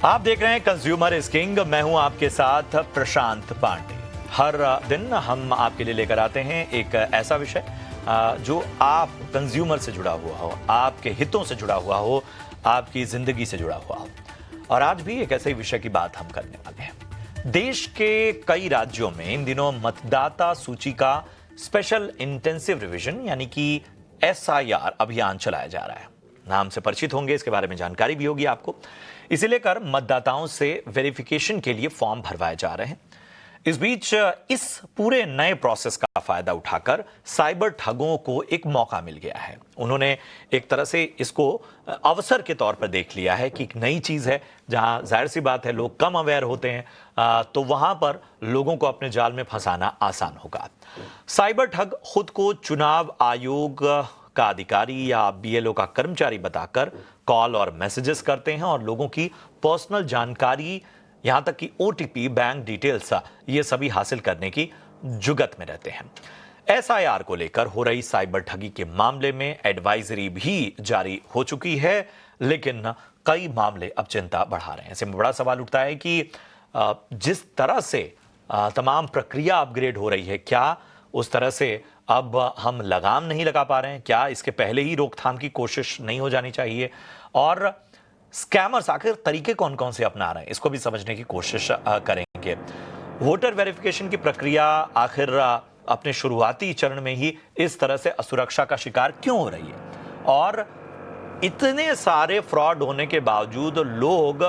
आप देख रहे हैं कंज्यूमर इज किंग। मैं हूं आपके साथ प्रशांत पांडे। हर दिन हम आपके लिए लेकर आते हैं एक ऐसा विषय जो आप कंज्यूमर से जुड़ा हुआ हो, आपके हितों से जुड़ा हुआ हो, आपकी जिंदगी से जुड़ा हुआ हो। और आज भी एक ऐसे ही विषय की बात हम करने वाले हैं। देश के कई राज्यों में इन दिनों मतदाता सूची का स्पेशल इंटेंसिव रिवीजन यानी कि SIR अभियान चलाया जा रहा है। नाम से परिचित होंगे, इसके बारे में जानकारी भी होगी आपको। इसे लेकर मतदाताओं से वेरिफिकेशन के लिए फॉर्म भरवाए जा रहे हैं। इस बीच इस पूरे नए प्रोसेस का फायदा उठाकर साइबर ठगों को एक मौका मिल गया है। उन्होंने एक तरह से इसको अवसर के तौर पर देख लिया है कि एक नई चीज है, जहां जाहिर सी बात है लोग कम अवेयर होते हैं, तो वहां पर लोगों को अपने जाल में फंसाना आसान होगा। साइबर ठग खुद को चुनाव आयोग का अधिकारी या BLO का कर्मचारी बताकर कॉल और मैसेजेस करते हैं और लोगों की पर्सनल जानकारी, यहां तक कि OTP, बैंक डिटेल्स, ये सभी हासिल करने की जुगत में रहते हैं। SIR को लेकर हो रही साइबर ठगी के मामले में एडवाइजरी भी जारी हो चुकी है, लेकिन कई मामले अब चिंता बढ़ा रहे हैं। ऐसे में बड़ा सवाल उठता है कि जिस तरह से तमाम प्रक्रिया अपग्रेड हो रही है, क्या उस तरह से अब हम लगाम नहीं लगा पा रहे हैं? क्या इसके पहले ही रोकथाम की कोशिश नहीं हो जानी चाहिए? और स्कैमर्स आखिर तरीके कौन कौन से अपना रहे हैं, इसको भी समझने की कोशिश करेंगे। वोटर वेरिफिकेशन की प्रक्रिया आखिर अपने शुरुआती चरण में ही इस तरह से असुरक्षा का शिकार क्यों हो रही है? और इतने सारे फ्रॉड होने के बावजूद लोग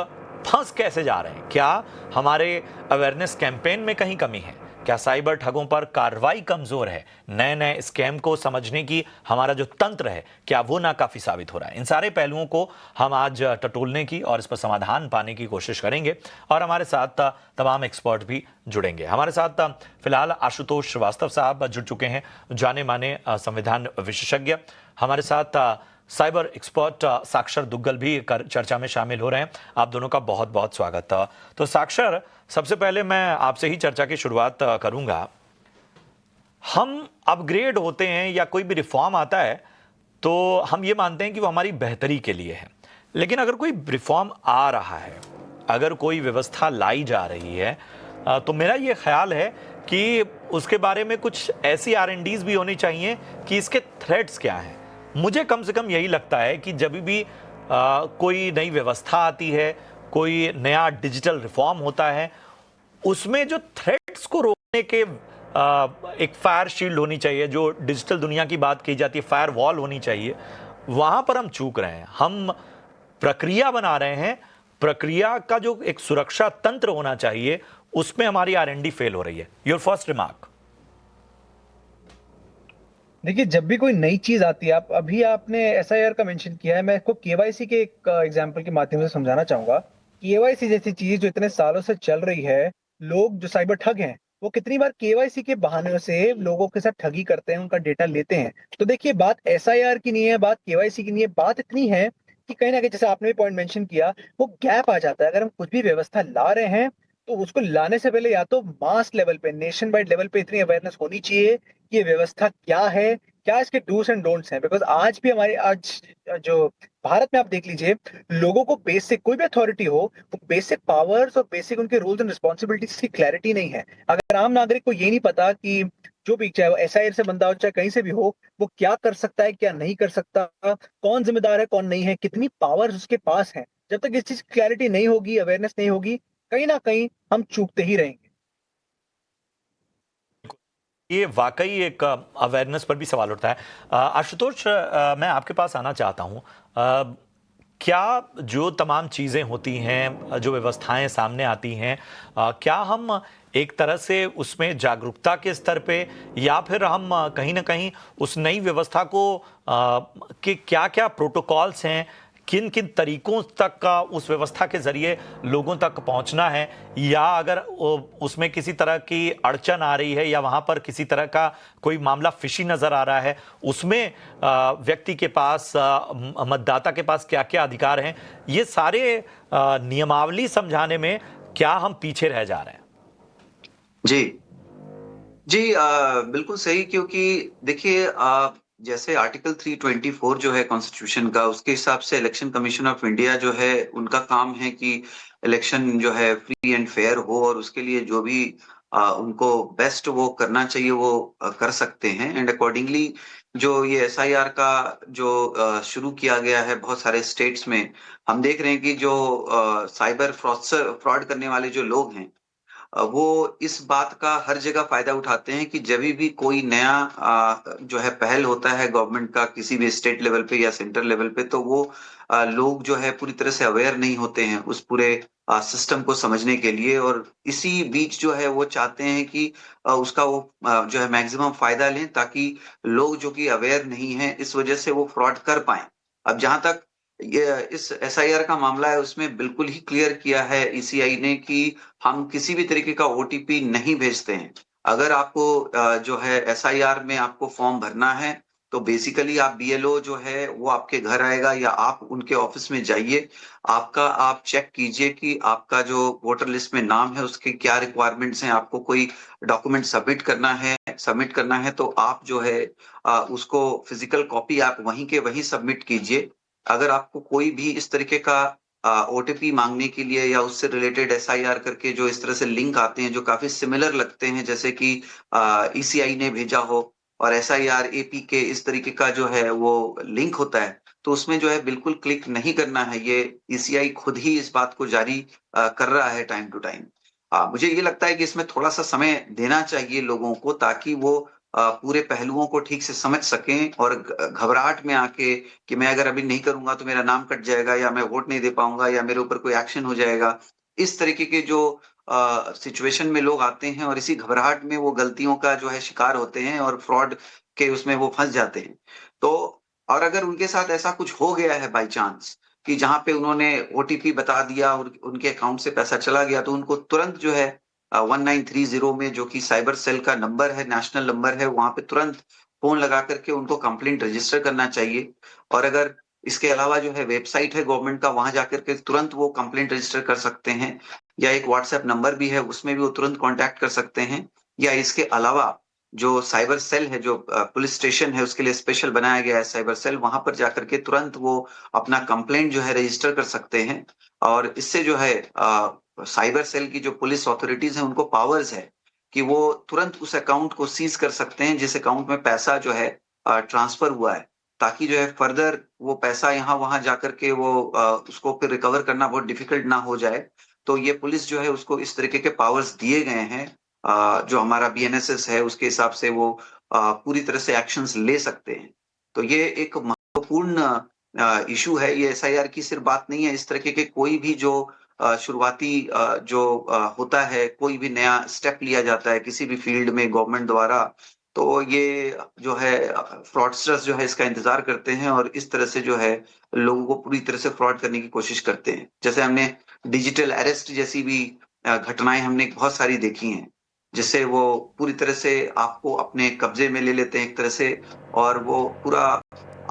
फंस कैसे जा रहे हैं? क्या हमारे अवेयरनेस कैंपेन में कहीं कमी है? क्या साइबर ठगों पर कार्रवाई कमजोर है? नए नए स्कैम को समझने की हमारा जो तंत्र है, क्या वो नाकाफी साबित हो रहा है? इन सारे पहलुओं को हम आज टटोलने की और इस पर समाधान पाने की कोशिश करेंगे और हमारे साथ तमाम एक्सपर्ट भी जुड़ेंगे। हमारे साथ फिलहाल आशुतोष श्रीवास्तव साहब जुड़ चुके हैं, जाने माने संविधान विशेषज्ञ। हमारे साथ साइबर एक्सपर्ट साक्षर दुग्गल भी चर्चा में शामिल हो रहे हैं। आप दोनों का बहुत बहुत स्वागत। तो साक्षर, सबसे पहले मैं आपसे ही चर्चा की शुरुआत करूंगा। हम अपग्रेड होते हैं या कोई भी रिफॉर्म आता है तो हम ये मानते हैं कि वो हमारी बेहतरी के लिए है, लेकिन अगर कोई रिफॉर्म आ रहा है, अगर कोई व्यवस्था लाई जा रही है, तो मेरा ये ख्याल है कि उसके बारे में कुछ ऐसी R&Ds भी होनी चाहिए कि इसके थ्रेट्स क्या हैं। मुझे कम से कम यही लगता है कि जब भी कोई नई व्यवस्था आती है, कोई नया डिजिटल रिफॉर्म होता है, उसमें जो थ्रेट्स को रोकने के एक फायर शील्ड होनी चाहिए। जो डिजिटल दुनिया की बात की जाती है, फायर वॉल होनी चाहिए। वहां पर हम चूक रहे हैं। हम प्रक्रिया बना रहे हैं, प्रक्रिया का जो एक सुरक्षा तंत्र होना चाहिए, उसमें हमारी R&D फेल हो रही है। Your first remark. देखिए, जब भी कोई नई चीज आती है, आप अभी आपने SIR का मेंशन किया है, मैं इसको KYC के एक एग्जांपल के माध्यम से समझाना चाहूंगा। KYC जैसी चीज जो इतने सालों से चल रही है, लोग जो साइबर ठग हैं वो कितनी बार KYC के बहाने से लोगों के साथ ठगी करते हैं, उनका डेटा लेते हैं। तो देखिए, बात SIR की नहीं है, बात KYC की नहीं है, बात इतनी है कि कहीं ना कहीं, जैसे आपने भी पॉइंट मेंशन किया, वो गैप आ जाता है। अगर हम कुछ भी व्यवस्था ला रहे हैं तो उसको लाने से पहले या तो मास लेवल पे, नेशन वाइड लेवल पे इतनी अवेयरनेस होनी चाहिए कि ये व्यवस्था क्या है, क्या इसके डूस एंड डोंट्स हैं। बिकॉज आज भी हमारे आज जो भारत में आप देख लीजिए, लोगों को बेसिक, कोई भी अथॉरिटी हो, वो बेसिक पावर्स और बेसिक उनके रूल्स एंड रिस्पॉन्सिबिलिटीज की क्लैरिटी नहीं है। अगर आम नागरिक को ये नहीं पता कि जो भी, चाहे वो SIR से बंदा हो, चाहे कहीं से भी हो, वो क्या कर सकता है, क्या नहीं कर सकता, कौन जिम्मेदार है, कौन नहीं है, कितनी पावर्स उसके पास है, जब तक इस चीज की क्लैरिटी नहीं होगी, अवेयरनेस नहीं होगी, कहीं ना कहीं हम चूकते ही रहेंगे। ये वाकई एक अवेयरनेस पर भी सवाल उठता है। आशुतोष, मैं आपके पास आना चाहता हूं। क्या जो तमाम चीज़ें होती हैं, जो व्यवस्थाएं सामने आती हैं, क्या हम एक तरह से उसमें जागरूकता के स्तर पे, या फिर हम कहीं ना कहीं उस नई व्यवस्था को कि क्या क्या प्रोटोकॉल्स हैं, किन किन तरीकों तक का उस व्यवस्था के जरिए लोगों तक पहुंचना है, या अगर उसमें किसी तरह की अड़चन आ रही है या वहां पर किसी तरह का कोई मामला फिशी नजर आ रहा है, उसमें व्यक्ति के पास, मतदाता के पास क्या क्या अधिकार हैं, ये सारे नियमावली समझाने में क्या हम पीछे रह जा रहे हैं? जी, जी बिल्कुल सही, क्योंकि देखिए जैसे आर्टिकल 324 जो है कॉन्स्टिट्यूशन का, उसके हिसाब से इलेक्शन कमीशन ऑफ इंडिया जो है, उनका काम है कि इलेक्शन जो है फ्री एंड फेयर हो, और उसके लिए जो भी उनको बेस्ट वो करना चाहिए वो कर सकते हैं। एंड अकॉर्डिंगली जो ये एसआईआर का जो शुरू किया गया है बहुत सारे स्टेट्स में, हम देख रहे हैं कि जो साइबर फ्रॉड करने वाले जो लोग हैं, वो इस बात का हर जगह फायदा उठाते हैं कि जब भी कोई नया जो है पहल होता है गवर्नमेंट का किसी भी स्टेट लेवल पे या सेंटर लेवल पे, तो वो लोग जो है पूरी तरह से अवेयर नहीं होते हैं उस पूरे सिस्टम को समझने के लिए, और इसी बीच जो है वो चाहते हैं कि उसका वो जो है मैक्सिमम फायदा लें, ताकि लोग जो कि अवेयर नहीं है इस वजह से वो फ्रॉड कर पाए। अब जहां तक ये इस एसआईआर का मामला है, उसमें बिल्कुल ही क्लियर किया है ईसीआई ने कि हम किसी भी तरीके का ओटीपी नहीं भेजते हैं। अगर आपको जो है एसआईआर में आपको फॉर्म भरना है, तो बेसिकली आप बीएलओ जो है वो आपके घर आएगा या आप उनके ऑफिस में जाइए। आपका आप चेक कीजिए कि आपका जो वोटर लिस्ट में नाम है उसके क्या रिक्वायरमेंट्स हैं, आपको कोई डॉक्यूमेंट सबमिट करना है तो आप जो है उसको फिजिकल कॉपी आप वहीं के वहीं सबमिट कीजिए। अगर आपको कोई भी इस तरीके का ओटीपी मांगने के लिए या उससे रिलेटेड एसआईआर करके जो इस तरह से लिंक आते हैं जो काफी सिमिलर लगते हैं, जैसे कि ईसीआई ने भेजा हो और एसआईआर एपी के इस तरीके का जो है वो लिंक होता है, तो उसमें जो है बिल्कुल क्लिक नहीं करना है। ये ईसीआई खुद ही इस बात को जारी कर रहा है टाइम टू टाइम। मुझे ये लगता है कि इसमें थोड़ा सा समय देना चाहिए लोगों को, ताकि वो पूरे पहलुओं को ठीक से समझ सकें, और घबराहट में आके कि मैं अगर अभी नहीं करूंगा तो मेरा नाम कट जाएगा, या मैं वोट नहीं दे पाऊंगा, या मेरे ऊपर कोई एक्शन हो जाएगा, इस तरीके के जो सिचुएशन में लोग आते हैं, और इसी घबराहट में वो गलतियों का जो है शिकार होते हैं और फ्रॉड के उसमें वो फंस जाते हैं। तो और अगर उनके साथ ऐसा कुछ हो गया है बाय चांस कि जहां पे उन्होंने ओटीपी बता दिया और उनके अकाउंट से पैसा चला गया, तो उनको तुरंत जो है 1930 में, जो कि साइबर सेल का नंबर है, नेशनल नंबर है, वहां पे तुरंत फोन लगा करके उनको कंप्लेंट रजिस्टर करना चाहिए। और अगर इसके अलावा जो है वेबसाइट है गवर्नमेंट का, वहां जाकर के तुरंत वो कंप्लेंट रजिस्टर कर सकते हैं, या एक व्हाट्सएप नंबर भी है उसमें भी वो तुरंत कांटेक्ट कर सकते हैं। या इसके अलावा जो साइबर सेल है, जो पुलिस स्टेशन है, उसके लिए स्पेशल बनाया गया है साइबर सेल, वहां पर जाकर के तुरंत वो अपना कंप्लेंट जो है रजिस्टर कर सकते हैं। और इससे जो है साइबर सेल की जो पुलिस अथॉरिटीज हैं उनको पावर्स है कि वो तुरंत उस अकाउंट को सीज कर सकते हैं जिस अकाउंट में पैसा जो है ट्रांसफर हुआ है, ताकि जो है फर्दर वो पैसा यहाँ वहां जाकर के वो उसको फिर रिकवर करना बहुत डिफिकल्ट ना हो जाए। तो ये पुलिस जो है उसको इस तरीके के पावर्स दिए गए हैं। जो हमारा बीएनएसएस है उसके हिसाब से वो पूरी तरह से एक्शंस ले सकते हैं। तो ये एक महत्वपूर्ण इशू है। ये एसआईआर की सिर्फ बात नहीं है, इस तरीके के कोई भी जो शुरुआती जो होता है, कोई भी नया स्टेप लिया जाता है किसी भी फील्ड में गवर्नमेंट द्वारा, तो ये जो है फ्रॉडस्टर्स जो है इसका इंतजार करते हैं और इस तरह से जो है लोगों को पूरी तरह से फ्रॉड करने की कोशिश करते हैं। जैसे हमने डिजिटल अरेस्ट जैसी भी घटनाएं हमने बहुत सारी देखी हैं, जिससे वो पूरी तरह से आपको अपने कब्जे में ले लेते हैं एक तरह से, और वो पूरा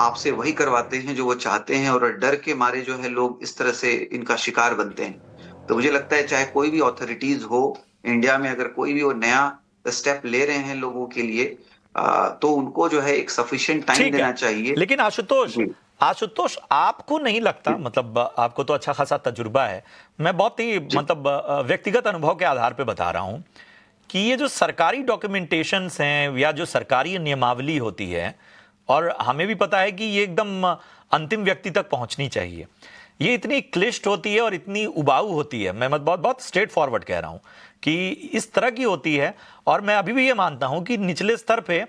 आपसे वही करवाते हैं जो वो चाहते हैं, और डर के मारे जो है लोग इस तरह से इनका शिकार बनते हैं। तो मुझे लगता है चाहे कोई भी अथॉरिटीज हो इंडिया में, अगर कोई भी वो नया स्टेप ले रहे हैं लोगों के लिए, तो उनको जो है एक सफिशिएंट टाइम ठीक है, देना चाहिए। लेकिन आशुतोष, जी। आशुतोष आपको नहीं लगता, मतलब आपको तो अच्छा खासा तजुर्बा है, मैं बहुत ही जी। मतलब व्यक्तिगत अनुभव के आधार पे बता रहा हूं कि ये जो सरकारी डॉक्यूमेंटेशंस हैं या जो सरकारी नियमावली होती है, और हमें भी पता है कि ये एकदम अंतिम व्यक्ति तक पहुंचनी चाहिए, ये इतनी क्लिष्ट होती है और इतनी उबाऊ होती है। मैं बहुत बहुत स्ट्रेट फॉरवर्ड कह रहा हूं कि इस तरह की होती है। और मैं अभी भी ये मानता हूं कि निचले स्तर पे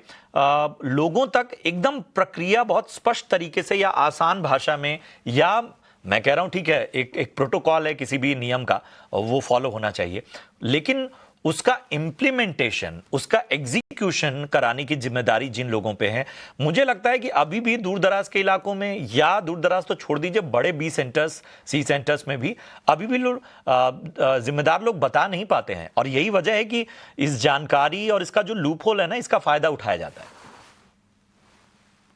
लोगों तक एकदम प्रक्रिया बहुत स्पष्ट तरीके से या आसान भाषा में, या मैं कह रहा हूं ठीक है एक एक प्रोटोकॉल है किसी भी नियम का, वो फॉलो होना चाहिए, लेकिन उसका इम्प्लीमेंटेशन, उसका एग्जीक्यूशन कराने की जिम्मेदारी जिन लोगों पे है, मुझे लगता है कि अभी भी दूर दराज के इलाकों में, या दूर दराज तो छोड़ दीजिए, बड़े बी सेंटर्स, सी सेंटर्स में भी अभी भी लोग जिम्मेदार लोग बता नहीं पाते हैं। और यही वजह है कि इस जानकारी और इसका जो लूप होल है ना, इसका फायदा उठाया जाता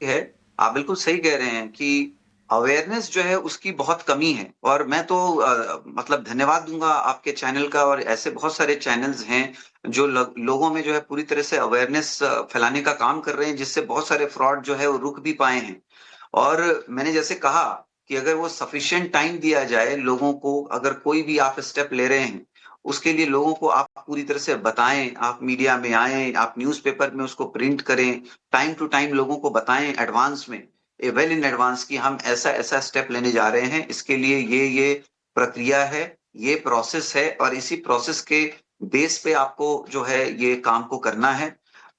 है, आप बिल्कुल सही कह रहे हैं कि अवेयरनेस जो है उसकी बहुत कमी है और मैं तो मतलब धन्यवाद दूंगा आपके चैनल का और ऐसे बहुत सारे चैनल्स हैं जो लोगों में जो है पूरी तरह से अवेयरनेस फैलाने का काम कर रहे हैं जिससे बहुत सारे फ्रॉड जो है वो रुक भी पाए हैं। और मैंने जैसे कहा कि अगर वो सफिशिएंट टाइम दिया जाए लोगों को, अगर कोई भी आप स्टेप ले रहे हैं, उसके लिए लोगों को आप पूरी तरह से बताएं, आप मीडिया में आएं, आप न्यूज़पेपर में उसको प्रिंट करें, टाइम टू टाइम लोगों को बताएं एडवांस में, वेल इन एडवांस कि हम ऐसा ऐसा स्टेप लेने जा रहे हैं, इसके लिए ये प्रक्रिया है, ये प्रोसेस है और इसी प्रोसेस के बेस पे आपको जो है ये काम को करना है,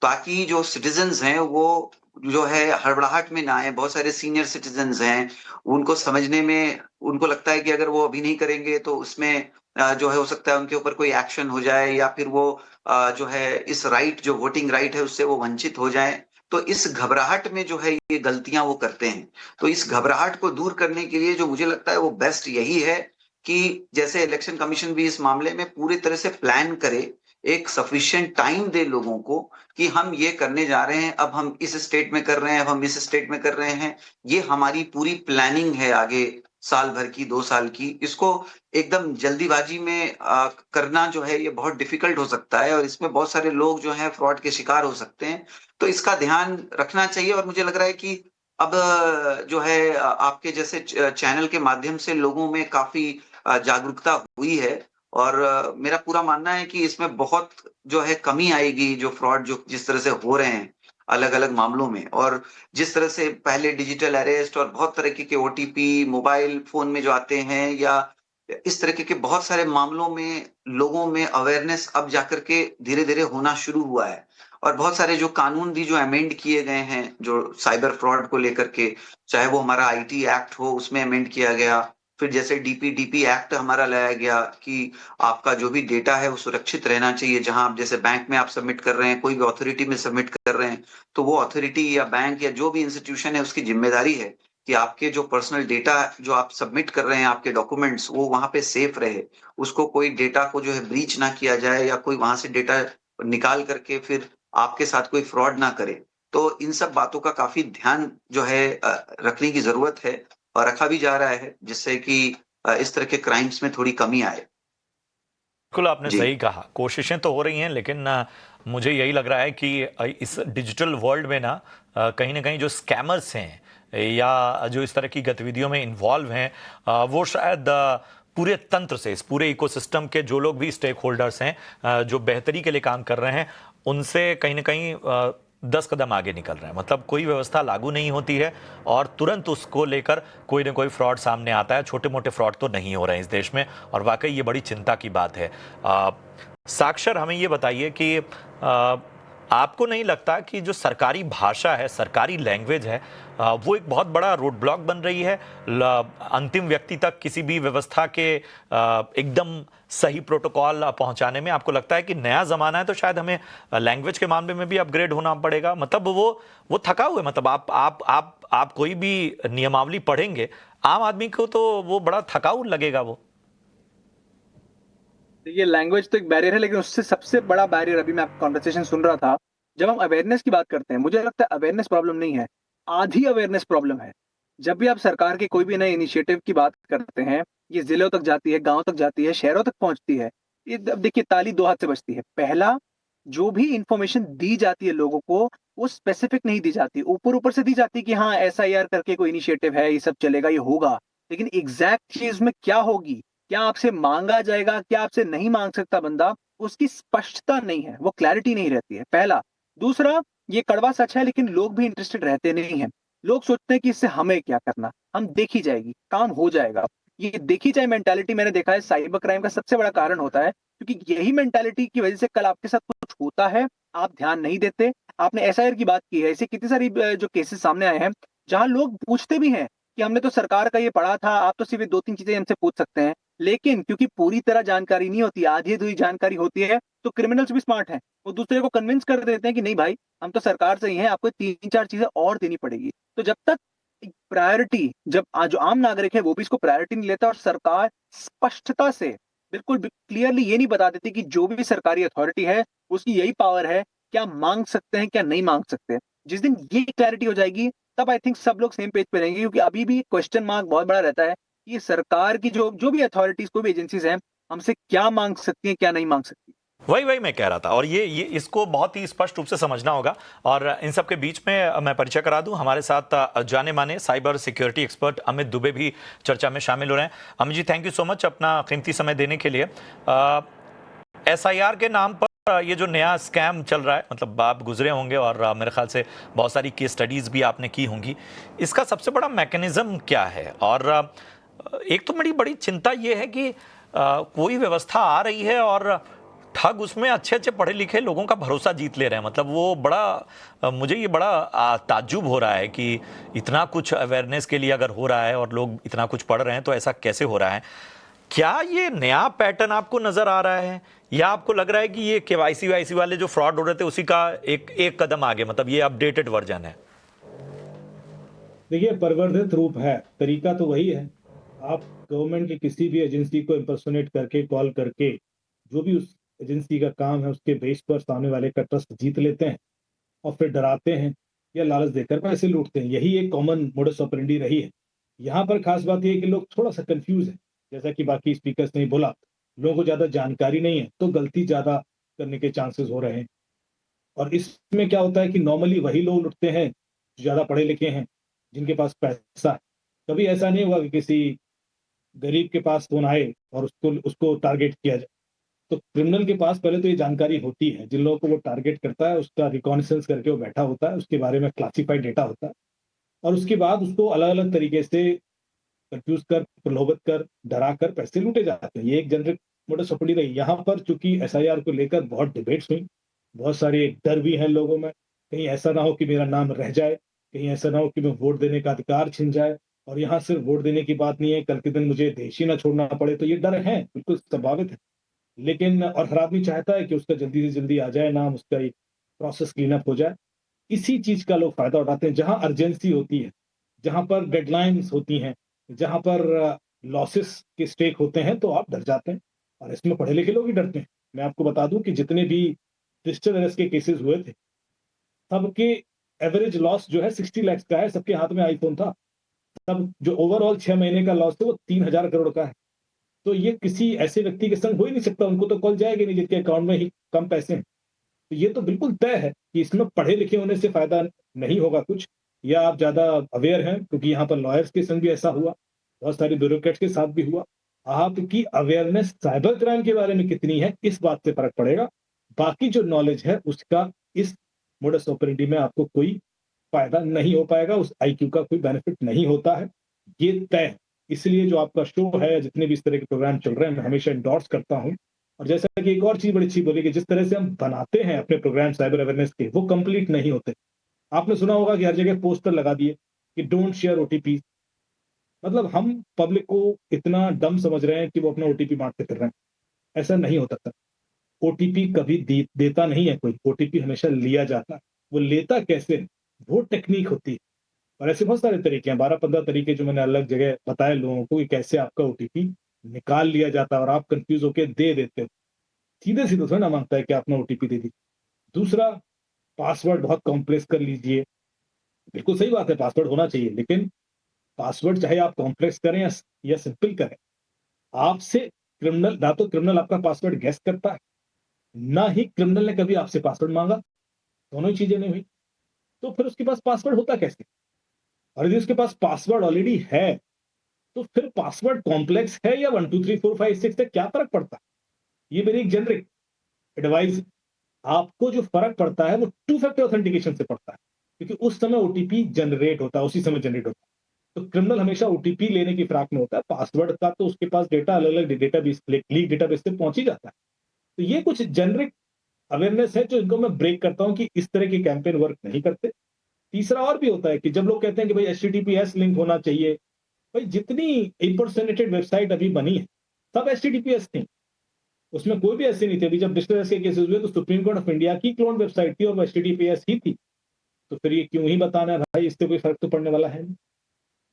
ताकि जो सिटीजन्स हैं वो जो है हड़बड़ाहट में ना आए। बहुत सारे सीनियर सिटीजन्स हैं, उनको समझने में उनको लगता है कि अगर वो अभी नहीं करेंगे तो उसमें जो है हो सकता है उनके ऊपर कोई एक्शन हो जाए या फिर वो जो है इस राइट जो वोटिंग राइट है उससे वो वंचित हो जाएं। तो इस घबराहट में जो है ये गलतियां वो करते हैं। तो इस घबराहट को दूर करने के लिए जो मुझे लगता है वो बेस्ट यही है कि जैसे इलेक्शन कमीशन भी इस मामले में पूरी तरह से प्लान करे, एक सफिशिएंट टाइम दे लोगों को कि हम ये करने जा रहे हैं, अब हम इस स्टेट में कर रहे हैं, अब हम इस स्टेट में कर रहे हैं। ये हमारी पूरी प्लानिंग है आगे साल भर की, 2 साल की। इसको एकदम जल्दीबाजी में करना जो है ये बहुत डिफिकल्ट हो सकता है और इसमें बहुत सारे लोग जो हैं फ्रॉड के शिकार हो सकते हैं। तो इसका ध्यान रखना चाहिए और मुझे लग रहा है कि अब जो है आपके जैसे चैनल के माध्यम से लोगों में काफ़ी जागरूकता हुई है और मेरा पूरा मानना है कि इसमें बहुत जो है कमी आएगी जो फ्रॉड जो जिस तरह से हो रहे हैं अलग-अलग मामलों में और जिस तरह से पहले डिजिटल अरेस्ट और बहुत तरीके के ओटीपी मोबाइल फ़ोन में जो आते हैं या इस तरीके के बहुत सारे मामलों में लोगों में अवेयरनेस अब जाकर के धीरे-धीरे होना शुरू हुआ है। और बहुत सारे जो कानून भी जो अमेंड किए गए हैं, जो साइबर फ्रॉड को लेकर के, चाहे वो हमारा आईटी एक्ट हो, उसमें अमेंड किया गया। फिर जैसे डीपीडीपी एक्ट हमारा लाया गया कि आपका जो भी डेटा है वो सुरक्षित रहना चाहिए। जहाँ आप जैसे बैंक में आप सबमिट कर रहे हैं, कोई भी अथॉरिटी में सबमिट कर रहे हैं, तो वो अथॉरिटी या बैंक या जो भी इंस्टीट्यूशन है उसकी ज़िम्मेदारी है कि आपके जो पर्सनल डेटा जो आप सबमिट कर रहे हैं, आपके डॉक्यूमेंट्स वो वहाँ पे सेफ रहे। उसको कोई डेटा को जो है ब्रीच ना किया जाए या कोई वहाँ से डेटा निकाल करके फिर आपके साथ कोई फ्रॉड ना करे। तो इन सब बातों का काफ़ी ध्यान जो है रखने की ज़रूरत है और रखा भी जा रहा है जिससे कि इस तरह के क्राइम्स में थोड़ी कमी आए। बिल्कुल आपने जी। सही कहा। कोशिशें तो हो रही हैं लेकिन मुझे यही लग रहा है कि इस डिजिटल वर्ल्ड में ना कहीं न कहीं जो स्कैमर्स हैं या जो इस तरह की गतिविधियों में इन्वॉल्व हैं वो शायद पूरे तंत्र से, इस पूरे इकोसिस्टम के जो लोग भी स्टेक होल्डर्स हैं जो बेहतरी के लिए काम कर रहे हैं, उनसे कहीं न कहीं 10 कदम आगे निकल रहे हैं। मतलब कोई व्यवस्था लागू नहीं होती है और तुरंत उसको लेकर कोई ना कोई फ्रॉड सामने आता है। छोटे-मोटे फ्रॉड तो नहीं हो रहे हैं इस देश में और वाक़ई ये बड़ी चिंता की बात है। अ, साक्षर हमें ये बताइए कि आपको नहीं लगता कि जो सरकारी भाषा है, सरकारी लैंग्वेज है वो एक बहुत बड़ा रोड ब्लॉक बन रही है अंतिम व्यक्ति तक किसी भी व्यवस्था के एकदम सही प्रोटोकॉल पहुंचाने में? आपको लगता है कि नया ज़माना है तो शायद हमें लैंग्वेज के मामले में भी अपग्रेड होना पड़ेगा? मतलब वो थका हुआ है। मतलब आप कोई भी नियमावली पढ़ेंगे, आम आदमी को तो वो बड़ा थकाऊ लगेगा वो। ये लैंग्वेज तो एक बैरियर है, लेकिन उससे सबसे बड़ा बैरियर, अभी मैं आपका कन्वर्सेशन सुन रहा था, जब हम अवेयरनेस की बात करते हैं, मुझे लगता है अवेयरनेस प्रॉब्लम नहीं है, आधी अवेयरनेस प्रॉब्लम है। जब भी आप सरकार के कोई भी नए इनिशिएटिव की बात करते हैं, ये ज़िलों तक जाती है, गाँव तक जाती है, शहरों तक पहुँचती है। ये अब देखिए, ताली 2 हाथ से बजती है। पहला, जो भी इन्फॉर्मेशन दी जाती है लोगों को, वो स्पेसिफिक नहीं दी जाती। ऊपर-ऊपर से दी जाती है कि हाँ, एसआईआर करके कोई इनिशिएटिव है, ये सब चलेगा, ये होगा। लेकिन एग्ज़ैक्ट चीज़ में क्या होगी, क्या आपसे माँगा जाएगा, क्या आपसे नहीं माँग सकता बंदा, उसकी स्पष्टता नहीं है, वो क्लैरिटी नहीं रहती है, पहला। दूसरा, ये कड़वा सच है, लेकिन लोग भी इंटरेस्टेड रहते नहीं हैं। लोग सोचते हैं कि इससे हमें क्या करना, हम देखी जाएगी, काम हो जाएगा। ये देखी जाए मेंटालिटी, मैंने देखा है साइबर क्राइम का सबसे बड़ा कारण होता है, क्योंकि यही मेंटालिटी की वजह से कल आपके साथ कुछ होता है, आप ध्यान नहीं देते। आपने एसआईआर की बात की है, ऐसी कितनी सारी जो केसेस सामने आए हैं, जहाँ लोग पूछते भी हैं कि हमने तो सरकार का ये पढ़ा था, आप तो सिर्फ़ ये 2-3 चीज़ें हमसे पूछ सकते हैं। लेकिन क्योंकि पूरी तरह जानकारी नहीं होती, आधी-अधूरी जानकारी होती है, तो क्रिमिनल्स भी स्मार्ट हैं। वो दूसरे को कन्विंस कर देते हैं कि नहीं भाई, हम तो सरकार से ही हैं, आपको 3-4 चीज़ें और देनी पड़ेगी। तो जब तक एक प्रायोरिटी, जब जो आम नागरिक है वो भी इसको प्रायोरिटी नहीं लेता और सरकार स्पष्टता से बिल्कुल क्लियरली ये नहीं बता देती कि जो भी सरकारी अथॉरिटी है, उसकी यही पावर है, क्या माँग सकते हैं, क्या नहीं माँग सकते। जिस दिन ये क्लैरिटी हो जाएगी, तब आई थिंक सब लोग सेम पेज पे रहेंगे, क्योंकि अभी भी क्वेश्चन मार्क बहुत बड़ा रहता है कि ये सरकार की जो जो भी अथॉरिटीज, कोई भी एजेंसीज हैं, हमसे क्या मांग सकती हैं, क्या नहीं मांग सकती। वही वही मैं कह रहा था, और ये इसको बहुत ही स्पष्ट रूप से समझना होगा। और इन सब के बीच में मैं परिचय करा दूं, हमारे साथ जाने माने cyber security expert Amit Dubey भी चर्चा में शामिल हो रहे हैं। Amit ji, thank you so much अपना कीमती समय देने के लिए। एसआईआर के नाम पर ये जो नया स्कैम चल रहा है, मतलब आप गुजरे होंगे और मेरे ख्याल से बहुत सारी केस स्टडीज भी आपने की होंगी। इसका सबसे बड़ा मैकेनिज्म क्या है? और एक तो बड़ी बड़ी चिंता ये है कि कोई व्यवस्था आ रही है और ठग उसमें अच्छे अच्छे पढ़े लिखे लोगों का भरोसा जीत ले रहे हैं। मतलब वो बड़ा मुझे ये बड़ा ताज्जुब हो रहा है कि इतना कुछ अवेयरनेस के लिए अगर हो रहा है और लोग इतना कुछ पढ़ रहे हैं तो ऐसा कैसे हो रहा है? क्या ये नया पैटर्न आपको नजर आ रहा है, या आपको लग रहा है कि ये केवाईसी वाईसी वाले जो फ्रॉड हो रहे थे उसी का एक कदम आगे, मतलब ये अपडेटेड वर्जन है? देखिए, परिवर्धित रूप है, तरीका तो वही है। आप गवर्नमेंट की किसी भी एजेंसी को इम्पर्सोनेट करके, कॉल करके, जो भी उस एजेंसी का काम है उसके बेस पर सामने वाले का ट्रस्ट जीत लेते हैं और फिर डराते हैं या लालच देकर पैसे लूटते हैं। यही एक कॉमन मोडस ऑपरेंडी रही है। यहाँ पर खास बात यह है कि लोग थोड़ा सा कंफ्यूज है, जैसा कि बाकी स्पीकर्स ने बोला, लोगों को ज्यादा जानकारी नहीं है तो गलती ज्यादा करने के चांसेस हो रहे हैं। और इसमें क्या होता है कि नॉर्मली वही लोग लुटते हैं जो ज्यादा पढ़े लिखे हैं, जिनके पास पैसा है। कभी ऐसा नहीं हुआ कि किसी गरीब के पास फोन आए और उसको उसको टारगेट किया जाए। तो क्रिमिनल के पास पहले तो ये जानकारी होती है, जिन लोगों को वो टारगेट करता है उसका रिकॉनिसेंस करके वो बैठा होता है, उसके बारे में क्लासिफाइड डेटा होता है, और उसके बाद उसको अलग अलग तरीके से कंफ्यूज कर, प्रलोभित कर, डरा कर पैसे लूटे जाते हैं। ये एक जनरिक मोडस ऑपरेंडी रही। यहाँ पर चूंकि एसआईआर को लेकर बहुत डिबेट्स हुई, बहुत सारे डर भी हैं लोगों में, कहीं ऐसा ना हो कि मेरा नाम रह जाए, कहीं ऐसा ना हो कि मैं वोट देने का अधिकार छिन जाए। और यहाँ सिर्फ वोट देने की बात नहीं है, कल के दिन मुझे देश ही ना छोड़ना पड़े, तो ये डर है, बिल्कुल स्वाभाविक है। लेकिन और हर आदमी चाहता है कि उसका जल्दी से जल्दी आ जाए नाम, उसका एक प्रोसेस क्लीन अप हो जाए। इसी चीज का लोग फायदा उठाते हैं। जहां अर्जेंसी होती है, जहां पर डेडलाइंस होती हैं, जहां पर लॉसेस के स्टेक होते हैं, तो आप डर जाते हैं। और इसमें पढ़े लिखे लोग ही डरते हैं। मैं आपको बता दूं कि जितने भी डिजिटल अरेस्ट के केसेस हुए थे, सबके एवरेज लॉस जो है 60 लाख का है। सबके हाथ में आईफोन था। सब जो ओवरऑल 6 महीने का लॉस था वो 3,000 करोड़ का है। तो ये किसी ऐसे व्यक्ति के संग हो ही नहीं सकता। उनको तो कॉल जाएगी नहीं जिनके अकाउंट में ही कम पैसे हैं। तो ये तो बिल्कुल तय है कि इसमें पढ़े लिखे होने से फायदा नहीं होगा कुछ, या आप ज्यादा अवेयर हैं, क्योंकि यहाँ पर लॉयर्स के संग भी ऐसा हुआ, बहुत सारे ब्यूरोक्रेट्स के साथ भी हुआ। आपकी अवेयरनेस साइबर क्राइम के बारे में कितनी है, इस बात से फर्क पड़ेगा। बाकी जो नॉलेज है उसका इस मोडस ऑपरेंडी में आपको कोई फायदा नहीं हो पाएगा, उस आईक्यू का कोई बेनिफिट नहीं होता है, ये तय है। इसलिए जो आपका शो है, जितने भी इस तरह के प्रोग्राम चल रहे हैं, मैं हमेशा इंडोर्स करता हूँ। और जैसा कि एक और चीज बड़ी अच्छी बोली कि जिस तरह से हम बनाते हैं अपने प्रोग्राम साइबर अवेयरनेस के, वो कंप्लीट नहीं होते। आपने सुना होगा कि हर जगह पोस्टर लगा दिए कि डोंट शेयर ओटीपी। मतलब हम पब्लिक को इतना डम समझ रहे हैं कि वो अपना ओटीपी बांटते फिर रहे हैं। ऐसा नहीं होता था। ओटीपी कभी देता नहीं है कोई, ओटीपी हमेशा लिया जाता है। वो लेता कैसे है, वो टेक्निक होती है। और ऐसे बहुत सारे तरीके हैं, 12-15 तरीके जो मैंने अलग जगह बताए लोगों को कि कैसे आपका ओटीपी निकाल लिया जाता है और आप कंफ्यूज होकर दे देते हो। सीधे सीधे थोड़ा ना मांगता है कि अपना ओटीपी दे दीजिए। दूसरा, पासवर्ड बहुत कॉम्प्लेक्स कर लीजिए। बिल्कुल सही बात है, पासवर्ड होना चाहिए, लेकिन पासवर्ड चाहे आप कॉम्प्लेक्स करें या सिंपल करें, आपसे क्रिमिनल ना तो क्रिमिनल आपका पासवर्ड गेस करता है, ना ही क्रिमिनल ने कभी आपसे पासवर्ड मांगा। दोनों ही चीजें नहीं हुई। तो फिर उसके पास पासवर्ड होता कैसे? और यदि उसके पास पासवर्ड ऑलरेडी है, तो फिर पासवर्ड कॉम्प्लेक्स है या 1 2 3 4 5 6 है, क्या फर्क पड़ता है? ये मेरी एक जेनरिक एडवाइस। आपको जो फर्क पड़ता है वो टू फैक्टर ऑथेंटिकेशन से पड़ता है, क्योंकि उस समय ओटीपी जनरेट होता है, उसी समय जनरेट होता है। तो क्रिमिनल हमेशा ओटीपी लेने की फिराक में होता है। पासवर्ड का तो उसके पास डेटा अलग अलग डेटाबेस, लीक डेटाबेस से पहुंच ही जाता है। तो ये कुछ जेनरिक अवेयरनेस है जो इनको मैं ब्रेक करता हूं कि इस तरह के कैंपेन वर्क नहीं करते। तीसरा और भी होता है कि जब लोग कहते हैं कि भाई एचटीटीपीएस लिंक होना चाहिए, भाई जितनी इंपर्सोनेटेड वेबसाइट अभी बनी है, सब एचटीटीपीएस थी। उसमें कोई भी ऐसे नहीं थे। अभी जब डिजिटल के केसेस हुए तो सुप्रीम कोर्ट ऑफ इंडिया की क्लोन वेबसाइट थी और वो एचटीटीपीएस ही थी। तो फिर ये क्यों ही बताना है भाई, इससे कोई फर्क तो पड़ने वाला है नहीं।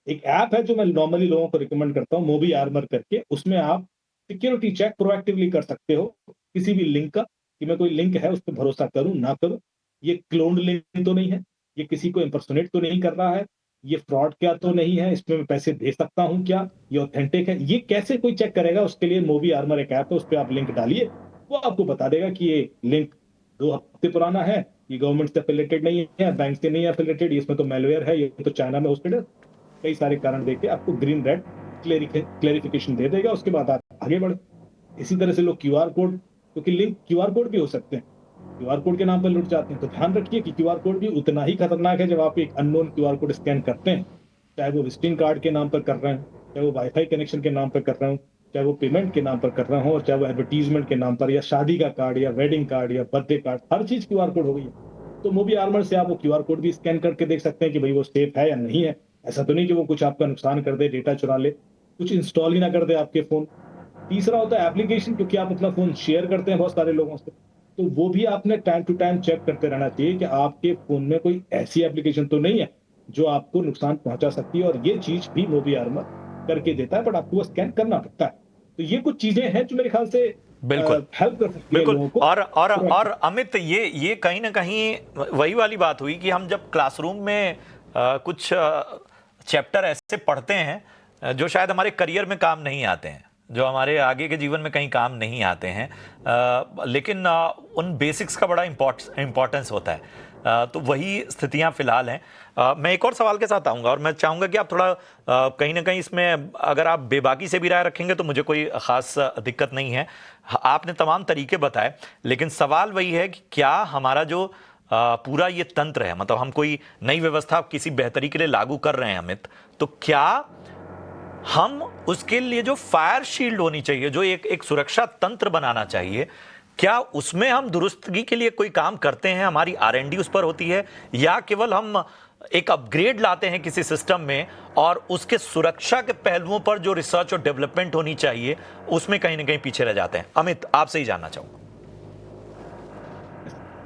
एक ऐप है जो मैं नॉर्मली लोगों को रिकमेंड करता हूँ, मोबी आर्मर करके। उसमें आप सिक्योरिटी चेक प्रोएक्टिवली कर सकते हो किसी भी लिंक का, कि मैं कोई लिंक है उस पर भरोसा करूं ना करूं, ये क्लोन्ड लिंक तो नहीं है, ये किसी को इम्पर्सोनेट तो नहीं कर रहा है, ये फ्रॉड क्या तो नहीं है, इसमें मैं पैसे दे सकता हूँ क्या, ये ऑथेंटिक है, ये कैसे कोई चेक करेगा? उसके लिए मूवी आर्मर एक ऐप है, उस पर आप लिंक डालिए, वो आपको बता देगा कि ये लिंक 2 हफ्ते पुराना है, ये गवर्नमेंट से एफिलेटेड नहीं है, बैंक से नहीं है एफिलेटेड, इसमें तो मैलवेयर है, ये तो चाइना में होस्टेड है, कई सारे कारण देके आपको ग्रीन रेड क्लेरिफिकेशन दे देगा, उसके बाद आप आगे बढ़े। इसी तरह से लोग क्यूआर कोड, क्योंकि लिंक क्यूआर कोड भी हो सकते हैं, क्यूआर कोड के नाम पर लुट जाते हैं, तो ध्यान रखिए कि क्यूआर कोड भी उतना ही खतरनाक है जब आप एक अननोन क्यूआर कोड स्कैन करते हैं, चाहे वो विजिटिंग कार्ड के नाम पर कर रहे हैं, चाहे वो वाईफाई कनेक्शन के नाम पर कर रहे हो, चाहे वो पेमेंट के नाम पर कर रहे हो, और चाहे वो एडवर्टीजमेंट के नाम पर, या शादी का कार्ड या वेडिंग कार्ड या बर्थडे कार्ड, हर चीज क्यूआर कोड हो गई है। तो मूवी आर्मर से आप वो क्यूआर कोड भी स्कैन करके देख सकते हैं कि भाई वो सेफ है या नहीं है। ऐसा तो नहीं कि वो कुछ आपका नुकसान कर दे, डेटा चुरा ले, कुछ इंस्टॉल ही ना कर दे आपके फोन। तीसरा होता है एप्लीकेशन, क्योंकि आप अपना फोन शेयर करते हैं बहुत सारे लोगों से, तो वो भी आपने टाइम टू टाइम चेक करते रहना चाहिए कि आपके फोन में कोई ऐसी एप्लीकेशन तो नहीं है जो आपको नुकसान पहुंचा सकती है, और ये चीज भी मूवी आर्मर करके देता है, बट आपको वो स्कैन करना पड़ता है। तो ये कुछ चीजें हैं जो मेरे ख्याल से बिल्कुल हेल्प कर सकती है बिल्कुल। लोगों को। और अमित, ये कहीं ना कहीं वही वाली बात हुई कि हम जब क्लासरूम में कुछ चैप्टर ऐसे पढ़ते हैं जो शायद हमारे करियर में काम नहीं आते हैं, जो हमारे आगे के जीवन में कहीं काम नहीं आते हैं, लेकिन उन बेसिक्स का बड़ा इम्पोर्टेंस होता है। तो वही स्थितियां फिलहाल हैं। मैं एक और सवाल के साथ आऊंगा, और मैं चाहूंगा कि आप थोड़ा कहीं ना कहीं इसमें अगर आप बेबाकी से भी राय रखेंगे तो मुझे कोई खास दिक्कत नहीं है। आपने तमाम तरीके बताए, लेकिन सवाल वही है कि क्या हमारा जो पूरा ये तंत्र है, मतलब हम कोई नई व्यवस्था किसी बेहतरी के लिए लागू कर रहे हैं अमित, तो क्या हम उसके लिए जो फायर शील्ड होनी चाहिए, जो एक सुरक्षा तंत्र बनाना चाहिए, क्या उसमें हम दुरुस्तगी के लिए कोई काम करते हैं? हमारी R&D उस पर होती है, या केवल हम एक अपग्रेड लाते हैं किसी सिस्टम में और उसके सुरक्षा के पहलुओं पर जो रिसर्च और डेवलपमेंट होनी चाहिए उसमें कहीं ना कहीं पीछे रह जाते हैं? अमित, आपसे ही जानना चाहूंगा।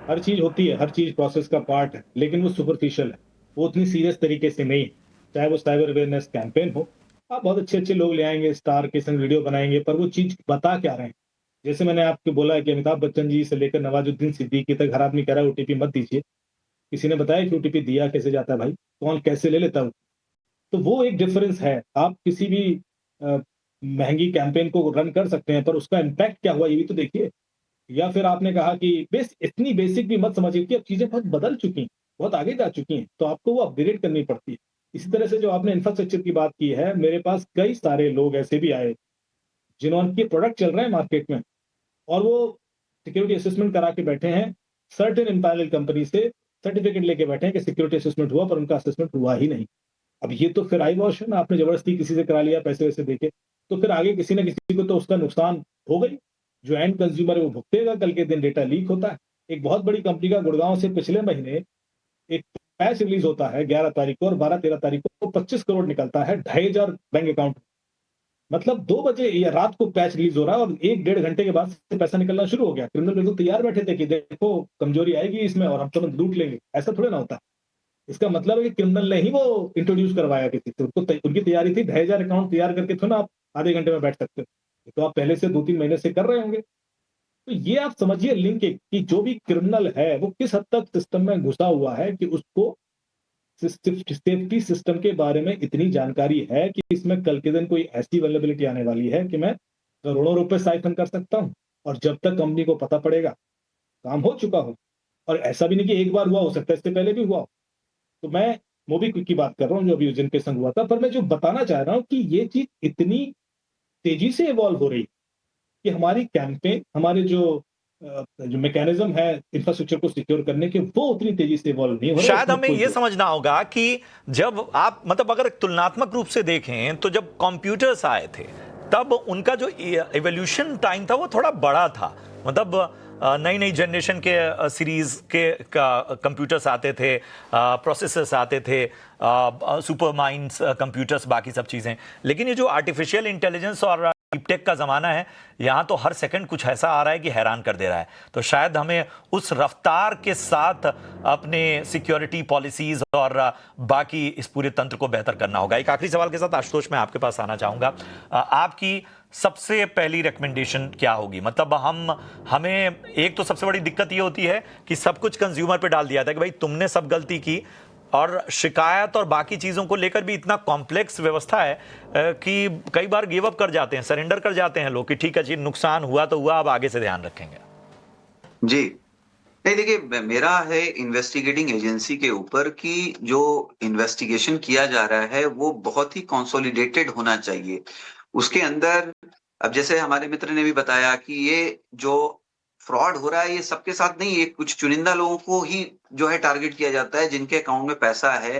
हर चीज होती है, हर चीज प्रोसेस का पार्ट है, लेकिन वो सुपरफिशियल है, वो उतनी सीरियस तरीके से नहीं है। चाहे वो साइबर अवेयरनेस कैंपेन हो, आप बहुत अच्छे अच्छे लोग ले आएंगे, स्टार के संग वीडियो बनाएंगे, पर वो चीज बता क्या रहे हैं? जैसे मैंने आपको बोला कि अमिताभ बच्चन जी से लेकर नवाजुद्दीन सिद्दीकी तक हर आदमी कह रहा है ओटीपी मत दीजिए। किसी ने बताया कि ओटीपी दिया कैसे जाता है भाई, कौन कैसे ले लेता है? तो वो एक डिफरेंस है। आप किसी भी महंगी कैंपेन को रन कर सकते हैं, पर उसका इम्पैक्ट क्या हुआ ये भी तो देखिए। या फिर आपने कहा कि इतनी बेसिक भी मत समझिए कि अब चीजें बहुत बदल चुकी हैं, बहुत आगे जा चुकी हैं, तो आपको वो अपग्रेड करनी पड़ती है। इसी तरह से जो आपने इंफ्रास्ट्रक्चर की बात की है, मेरे पास कई सारे लोग ऐसे भी आए जिन्होंने प्रोडक्ट चल रहे हैं मार्केट में, और वो सिक्योरिटी असेसमेंट करा के बैठे हैं, सर्टेन एम्पायरल कंपनी से सर्टिफिकेट लेके बैठे हैं कि सिक्योरिटी असेसमेंट हुआ, पर उनका असेसमेंट हुआ ही नहीं। अब ये तो फिर आई वॉश है ना, आपने जबरदस्ती किसी से करा लिया, पैसे वैसे देके, तो फिर आगे किसी ना किसी को तो उसका नुकसान हो गई। जो एंड कंज्यूमर है वो भुगतेगा, कल के दिन डेटा लीक होता है। एक बहुत बड़ी कंपनी का गुड़गांव से पिछले महीने एक पैच रिलीज होता है 11 तारीख को, और 12-13 तारीख को 25 करोड़ निकलता है 2500 बैंक अकाउंट। मतलब 2 बजे या रात को पैच रिलीज हो रहा है और 1-1.5 घंटे के बाद से पैसा निकलना शुरू हो गया। क्रिमिनल बिल्कुल तैयार बैठे थे कि देखो कमजोरी आएगी इसमें और हम तुरंत लूट लेंगे। ऐसा थोड़ा ना होता है। इसका मतलब है कि क्रिमिनल ने ही वो इंट्रोड्यूस करवाया किसी से, उनकी तैयारी थी। 2500 अकाउंट तैयार करके थोड़ा ना आप आधे घंटे में बैठ सकते हो, तो आप पहले से 2-3 महीने से कर रहे होंगे। तो ये आप समझिए लिंक कि जो भी क्रिमिनल है वो किस हद तक सिस्टम में घुसा हुआ है कि उसको सेफ्टी सिस्टम के बारे में इतनी जानकारी है कि इसमें कल के दिन कोई ऐसी वेलेबिलिटी आने वाली है कि मैं करोड़ों रुपए साइफन कर सकता हूं, और जब तक कंपनी को पता पड़ेगा काम हो चुका हो। और ऐसा भी नहीं कि एक बार हुआ, हो सकता है इससे पहले भी हुआ हो। तो मैं मोबीक्विक की बात कर रहा हूँ जो अभी जिनके संग हुआ था, पर मैं जो बताना चाह रहा हूँ कि ये चीज इतनी तेजी से इवॉल्व हो रही कि हमारी कैंपेन, हमारे जो मैकेनिज्म है इंफ्रास्ट्रक्चर को सिक्योर करने के, वो उतनी तेजी से इवॉल्व नहीं हो रहा। शायद हमें यह समझना होगा कि जब आप मतलब अगर तुलनात्मक रूप से देखें तो जब कंप्यूटर्स आए थे तब उनका जो एवोल्यूशन टाइम था वो थोड़ा बड़ा था। मतलब नई नई जनरेशन के सीरीज के कंप्यूटर्स आते थे, प्रोसेसर्स आते थे, सुपर माइंड्स कंप्यूटर्स, बाकी सब चीज़ें। लेकिन ये जो आर्टिफिशियल इंटेलिजेंस और डीप टेक का ज़माना है, यहाँ तो हर सेकंड कुछ ऐसा आ रहा है कि हैरान कर दे रहा है। तो शायद हमें उस रफ्तार के साथ अपने सिक्योरिटी पॉलिसीज़ और बाकी इस पूरे तंत्र को बेहतर करना होगा। एक आखिरी सवाल के साथ आशुतोष मैं आपके पास आना चाहूँगा। आपकी सबसे पहली रिकमेंडेशन क्या होगी? मतलब हमें एक तो सबसे बड़ी दिक्कत ये होती है कि सब कुछ कंज्यूमर पे डाल दिया था कि भाई तुमने सब गलती की, और शिकायत और बाकी चीजों को लेकर भी इतना कॉम्प्लेक्स व्यवस्था है कि कई बार गिव अप कर जाते हैं, सरेंडर कर जाते हैं लोग कि ठीक है जी, नुकसान हुआ तो हुआ, अब आगे से ध्यान रखेंगे। जी नहीं, देखिए मेरा है इन्वेस्टिगेटिंग एजेंसी के ऊपर कि जो इन्वेस्टिगेशन किया जा रहा है वो बहुत ही कंसोलिडेटेड होना चाहिए। उसके अंदर अब जैसे हमारे मित्र ने भी बताया कि ये जो फ्रॉड हो रहा है ये सबके साथ नहीं, ये कुछ चुनिंदा लोगों को ही जो है टारगेट किया जाता है जिनके अकाउंट में पैसा है।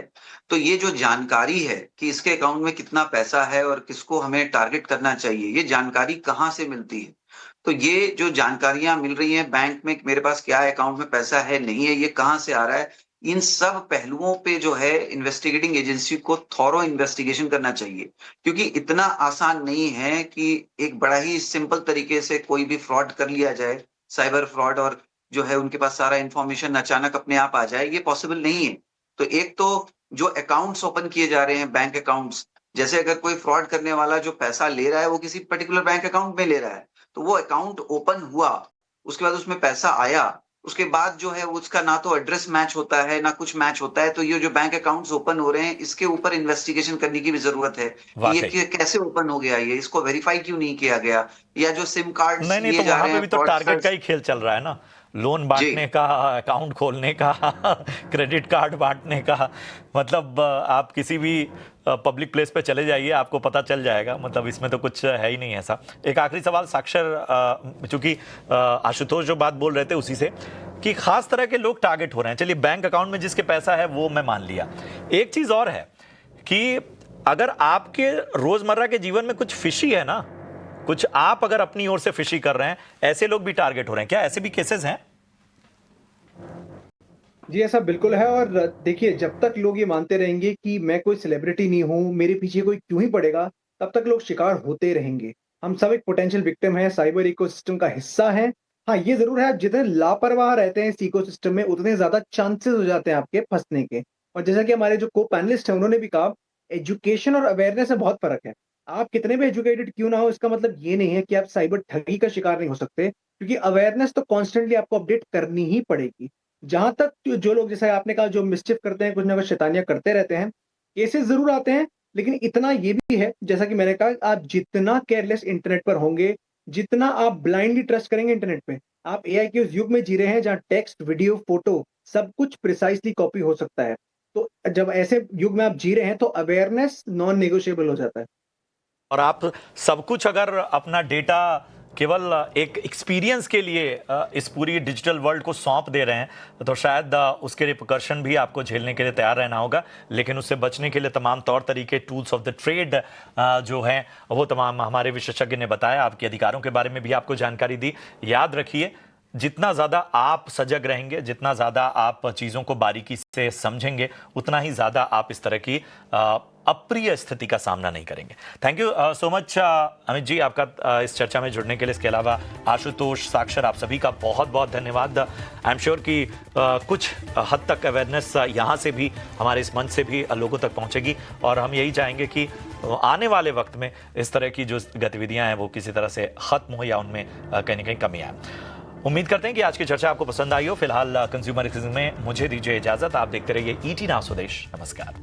तो ये जो जानकारी है कि इसके अकाउंट में कितना पैसा है और किसको हमें टारगेट करना चाहिए, ये जानकारी कहाँ से मिलती है? तो ये जो जानकारियां मिल रही हैं बैंक में, मेरे पास क्या है, अकाउंट में पैसा है नहीं है, ये कहाँ से आ रहा है, इन सब पहलुओं पे जो है इन्वेस्टिगेटिंग एजेंसी को थॉरो इन्वेस्टिगेशन करना चाहिए। क्योंकि इतना आसान नहीं है कि एक बड़ा ही सिंपल तरीके से कोई भी फ्रॉड कर लिया जाए, साइबर फ्रॉड, और जो है उनके पास सारा इंफॉर्मेशन अचानक अपने आप आ जाए, ये पॉसिबल नहीं है। तो एक तो जो अकाउंट्स ओपन किए जा रहे हैं, बैंक अकाउंट्स, जैसे अगर कोई फ्रॉड करने वाला जो पैसा ले रहा है वो किसी पर्टिकुलर बैंक अकाउंट में ले रहा है, तो वो अकाउंट ओपन हुआ, उसके बाद उसमें पैसा आया, उसके बाद जो है उसका ना तो एड्रेस मैच होता है ना कुछ मैच होता है। तो ये जो बैंक अकाउंट्स ओपन हो रहे हैं इसके ऊपर इन्वेस्टिगेशन करने की भी जरूरत है कि ये कैसे ओपन हो गया, ये इसको वेरीफाई क्यों नहीं किया गया, या जो सिम कार्ड नहीं, लिए तो जा वहां रहे पे हैं भी तो टारगेट का ही खेल चल रहा है ना, लोन बांटने का, अकाउंट खोलने का, क्रेडिट कार्ड बांटने का। मतलब आप किसी भी पब्लिक प्लेस पे चले जाइए, आपको पता चल जाएगा। मतलब इसमें तो कुछ है ही नहीं ऐसा। एक आखिरी सवाल साक्षर, चूंकि आशुतोष जो बात बोल रहे थे उसी से, कि खास तरह के लोग टारगेट हो रहे हैं। चलिए, बैंक अकाउंट में जिसके पैसा है वो मैं मान लिया। एक चीज और है कि अगर आपके रोजमर्रा के जीवन में कुछ फिशी है ना, कुछ आप अगर अपनी ओर से फिशी कर रहे हैं, ऐसे लोग भी टारगेट हो रहे हैं। क्या ऐसे भी केसेस हैं? जी, ऐसा बिल्कुल है। और देखिए, जब तक लोग ये मानते रहेंगे कि मैं कोई सेलिब्रिटी नहीं हूँ, मेरे पीछे कोई क्यों ही पड़ेगा, तब तक लोग शिकार होते रहेंगे। हम सब एक पोटेंशियल विक्टिम हैं, साइबर इकोसिस्टम का हिस्सा हैं। हाँ, ये ज़रूर है, आप जितने लापरवाह रहते हैं इस इकोसिस्टम में, उतने ज़्यादा चांसेस हो जाते हैं आपके फँसने के। और जैसा कि हमारे जो को-पैनलिस्ट हैं, उन्होंने भी कहा, एजुकेशन और अवेयरनेस में बहुत फ़र्क है। आप कितने भी एजुकेटेड क्यों ना हो, इसका मतलब ये नहीं है कि आप साइबर ठगी का शिकार नहीं हो सकते, क्योंकि अवेयरनेस तो कॉन्स्टेंटली आपको अपडेट करनी ही पड़ेगी। जहाँ तक जो लोग, जैसे आपने कहा, जो मिस्चिफ करते हैं, कुछ ना कुछ शैतानियाँ करते रहते हैं, केसेस ज़रूर आते हैं, लेकिन इतना ये भी है, जैसा कि मैंने कहा, आप जितना केयरलेस इंटरनेट पर होंगे, जितना आप ब्लाइंडली ट्रस्ट करेंगे इंटरनेट पे, आप एआई के उस युग में जी रहे हैं जहाँ टेक्स्ट, वीडियो, फोटो सब कुछ प्रिसाइज़ली कॉपी हो सकता है। तो जब ऐसे युग में आप जी रहे हैं, तो अवेयरनेस नॉन नेगोशिएबल हो जाता है। और आप सब कुछ अगर अपना डेटा केवल एक एक्सपीरियंस के लिए इस पूरी डिजिटल वर्ल्ड को सौंप दे रहे हैं, तो शायद उसके रिपरकशन भी आपको झेलने के लिए तैयार रहना होगा। लेकिन उससे बचने के लिए तमाम तौर तरीके, टूल्स ऑफ द ट्रेड जो हैं, वो तमाम हमारे विशेषज्ञ ने बताया। आपके अधिकारों के बारे में भी आपको जानकारी दी। याद रखिए, जितना ज़्यादा आप सजग रहेंगे, जितना ज़्यादा आप चीज़ों को बारीकी से समझेंगे, उतना ही ज़्यादा आप इस तरह की अप्रिय स्थिति का सामना नहीं करेंगे। Thank you so much Amit ji, आपका इस चर्चा में जुड़ने के लिए। इसके अलावा आशुतोष, साक्षर, आप सभी का बहुत बहुत धन्यवाद। आई एम श्योर कि कुछ हद तक अवेयरनेस यहाँ से भी, हमारे इस मंच से भी लोगों तक पहुँचेगी, और हम यही चाहेंगे कि आने वाले वक्त में इस तरह की जो गतिविधियाँ हैं वो किसी तरह से ख़त्म हो या उनमें कहीं ना कहीं कमी आए। उम्मीद करते हैं कि आज की चर्चा आपको पसंद आई हो। फिलहाल कंज्यूमर एक्सक्लूसिव में मुझे दीजिए इजाजत। आप देखते रहिए ET नाउ स्वदेश। नमस्कार।